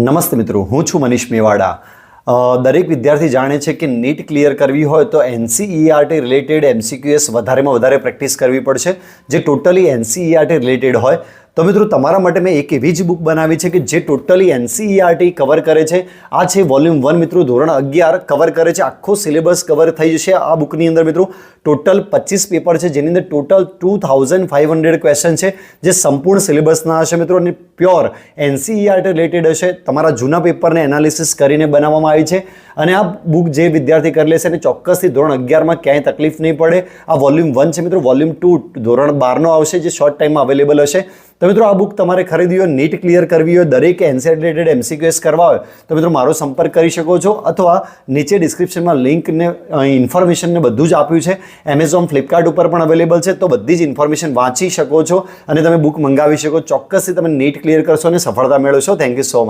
નમસ્તે મિત્રો, હું છું મનીષ મેવાડા। દરેક વિદ્યાર્થી જાણે છે કે નીટ ક્લિયર કરવી હોય તો એનસીઈઆરટી રિલેટેડ એમસીક્યુએસ વધારેમાં વધારે પ્રેક્ટિસ કરવી પડશે, જે ટોટલી એનસીઈઆરટી રિલેટેડ હોય। તો મિત્રો તમારા માટે મેં એક એવી જ બુક બનાવી છે કે જે ટોટલી એનસીઈઆરટી કવર કરે છે। આ છે વોલ્યુમ 1 મિત્રો, ધોરણ 11 કવર કરે છે, આખો સિલેબસ કવર થઈ જશે આ બુકની અંદર મિત્રો। ટોટલ 25 પેપર છે, જેની અંદર ટોટલ 2500 ક્વેશ્ચન છે, જે સંપૂર્ણ સિલેબસના હશે મિત્રો અને પ્યોર એનસીઈઆરટી રિલેટેડ હશે। તમારા જૂના પેપરને એનાલિસિસ કરીને બનાવવામાં આવી છે અને આ બુક જે વિદ્યાર્થી કરી લેશે એને ચોક્કસથી ધોરણ 11માં ક્યાંય તકલીફ નહીં પડે। આ વોલ્યુમ 1 છે મિત્રો, વોલ્યુમ 2 ધોરણ 12નો આવશે, જે શોર્ટ ટાઈમમાં અવેલેબલ હશે। તો મિત્રો આ બુક તમારે ખરીદવી હોય, નીટ ક્લિયર કરવી હોય, દરેક એનસીઈઆરટી રિલેટેડ એમસીક્યુએસ કરવા હોય તો મિત્રો મારો સંપર્ક કરી શકો છો, અથવા નીચે ડિસ્ક્રિપ્શનમાં લિંક ને ઇન્ફોર્મેશન ને બધું જ આપ્યું છે। એમેઝોન, ફ્લિપકાર્ટ ઉપર પણ અવેલેબલ છે, તો બધી જ ઇન્ફોર્મેશન વાંચી શકો છો અને તમે બુક મંગાવી શકો। ચોક્કસથી તમે નીટ ક્લિયર કરશો અને સફળતા મેળવશો। Thank you so much.